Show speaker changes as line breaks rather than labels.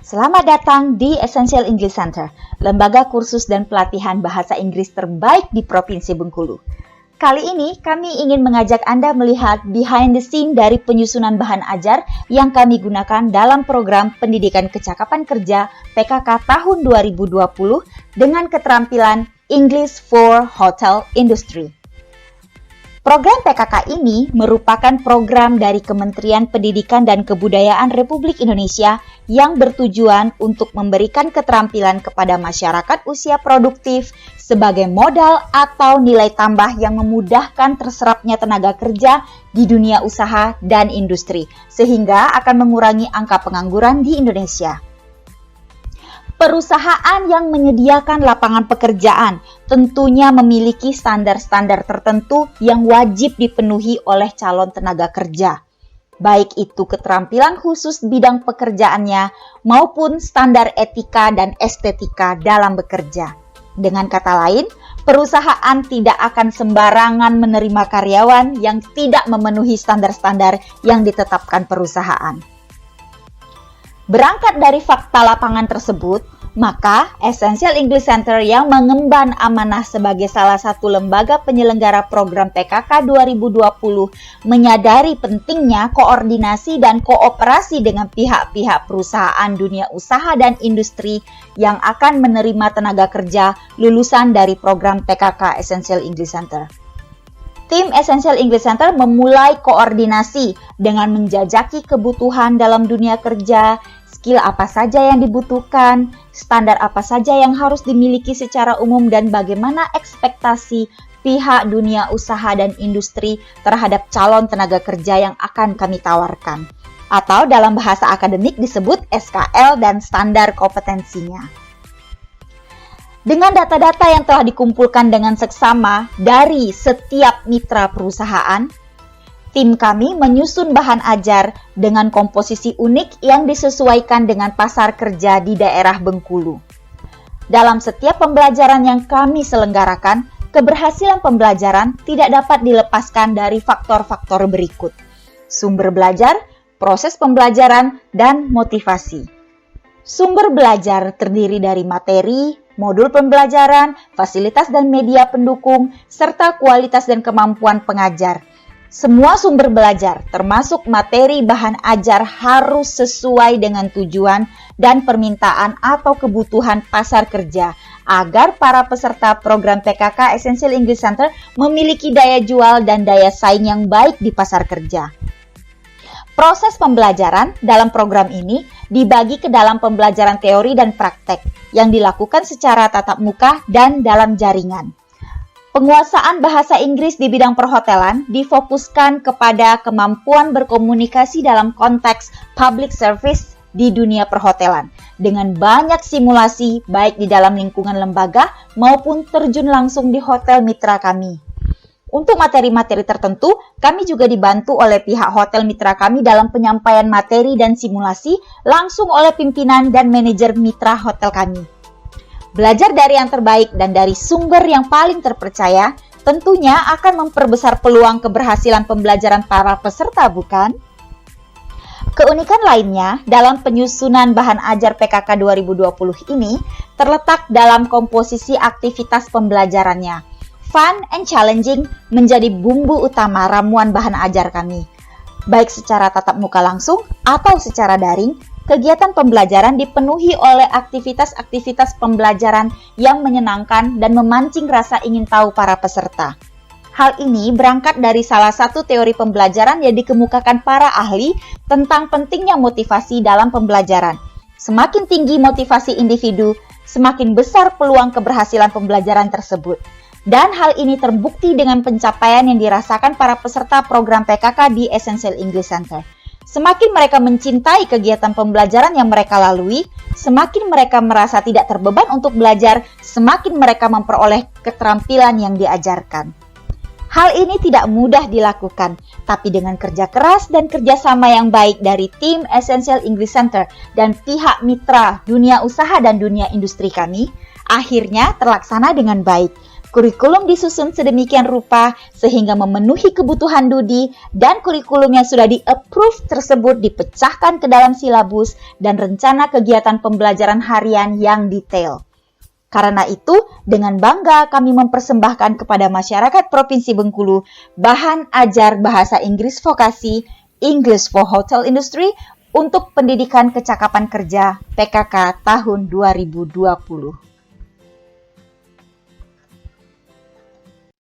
Selamat datang di Essential English Center, lembaga kursus dan pelatihan bahasa Inggris terbaik di Provinsi Bengkulu. Kali ini kami ingin mengajak Anda melihat behind the scene dari penyusunan bahan ajar yang kami gunakan dalam program Pendidikan Kecakapan Kerja PKK tahun 2020 dengan keterampilan English for Hotel Industry. Program PKK ini merupakan program dari Kementerian Pendidikan dan Kebudayaan Republik Indonesia yang bertujuan untuk memberikan keterampilan kepada masyarakat usia produktif sebagai modal atau nilai tambah yang memudahkan terserapnya tenaga kerja di dunia usaha dan industri, sehingga akan mengurangi angka pengangguran di Indonesia. Perusahaan yang menyediakan lapangan pekerjaan tentunya memiliki standar-standar tertentu yang wajib dipenuhi oleh calon tenaga kerja, baik itu keterampilan khusus bidang pekerjaannya maupun standar etika dan estetika dalam bekerja. Dengan kata lain, perusahaan tidak akan sembarangan menerima karyawan yang tidak memenuhi standar-standar yang ditetapkan perusahaan. Berangkat dari fakta lapangan tersebut, maka Essential English Center yang mengemban amanah sebagai salah satu lembaga penyelenggara program PKK 2020 menyadari pentingnya koordinasi dan kooperasi dengan pihak-pihak perusahaan dunia usaha dan industri yang akan menerima tenaga kerja lulusan dari program PKK Essential English Center. Tim Essential English Center memulai koordinasi dengan menjajaki kebutuhan dalam dunia kerja, skill apa saja yang dibutuhkan, standar apa saja yang harus dimiliki secara umum, dan bagaimana ekspektasi pihak dunia usaha dan industri terhadap calon tenaga kerja yang akan kami tawarkan. Atau dalam bahasa akademik disebut SKL dan standar kompetensinya. Dengan data-data yang telah dikumpulkan dengan seksama dari setiap mitra perusahaan, tim kami menyusun bahan ajar dengan komposisi unik yang disesuaikan dengan pasar kerja di daerah Bengkulu. Dalam setiap pembelajaran yang kami selenggarakan, keberhasilan pembelajaran tidak dapat dilepaskan dari faktor-faktor berikut: sumber belajar, proses pembelajaran, dan motivasi. Sumber belajar terdiri dari materi, modul pembelajaran, fasilitas dan media pendukung, serta kualitas dan kemampuan pengajar. Semua sumber belajar, termasuk materi bahan ajar, harus sesuai dengan tujuan dan permintaan atau kebutuhan pasar kerja, agar para peserta program PKK Essential English Center memiliki daya jual dan daya saing yang baik di pasar kerja. Proses pembelajaran dalam program ini dibagi ke dalam pembelajaran teori dan praktek yang dilakukan secara tatap muka dan dalam jaringan. Penguasaan bahasa Inggris di bidang perhotelan difokuskan kepada kemampuan berkomunikasi dalam konteks public service di dunia perhotelan dengan banyak simulasi baik di dalam lingkungan lembaga maupun terjun langsung di hotel mitra kami. Untuk materi-materi tertentu, kami juga dibantu oleh pihak hotel mitra kami dalam penyampaian materi dan simulasi langsung oleh pimpinan dan manajer mitra hotel kami. Belajar dari yang terbaik dan dari sumber yang paling terpercaya tentunya akan memperbesar peluang keberhasilan pembelajaran para peserta, bukan? Keunikan lainnya dalam penyusunan bahan ajar PKK 2020 ini terletak dalam komposisi aktivitas pembelajarannya. Fun and challenging menjadi bumbu utama ramuan bahan ajar kami. Baik secara tatap muka langsung atau secara daring, kegiatan pembelajaran dipenuhi oleh aktivitas-aktivitas pembelajaran yang menyenangkan dan memancing rasa ingin tahu para peserta. Hal ini berangkat dari salah satu teori pembelajaran yang dikemukakan para ahli tentang pentingnya motivasi dalam pembelajaran. Semakin tinggi motivasi individu, semakin besar peluang keberhasilan pembelajaran tersebut. Dan hal ini terbukti dengan pencapaian yang dirasakan para peserta program PKK di Essential English Center. Semakin mereka mencintai kegiatan pembelajaran yang mereka lalui, semakin mereka merasa tidak terbeban untuk belajar, semakin mereka memperoleh keterampilan yang diajarkan. Hal ini tidak mudah dilakukan, tapi dengan kerja keras dan kerjasama yang baik dari tim Essential English Center dan pihak mitra dunia usaha dan dunia industri kami, akhirnya terlaksana dengan baik. Kurikulum disusun sedemikian rupa sehingga memenuhi kebutuhan Dudi dan kurikulum yang sudah di-approve tersebut dipecahkan ke dalam silabus dan rencana kegiatan pembelajaran harian yang detail. Karena itu, dengan bangga kami mempersembahkan kepada masyarakat Provinsi Bengkulu bahan ajar bahasa Inggris vokasi English for Hotel Industry untuk pendidikan kecakapan kerja PKK tahun 2020.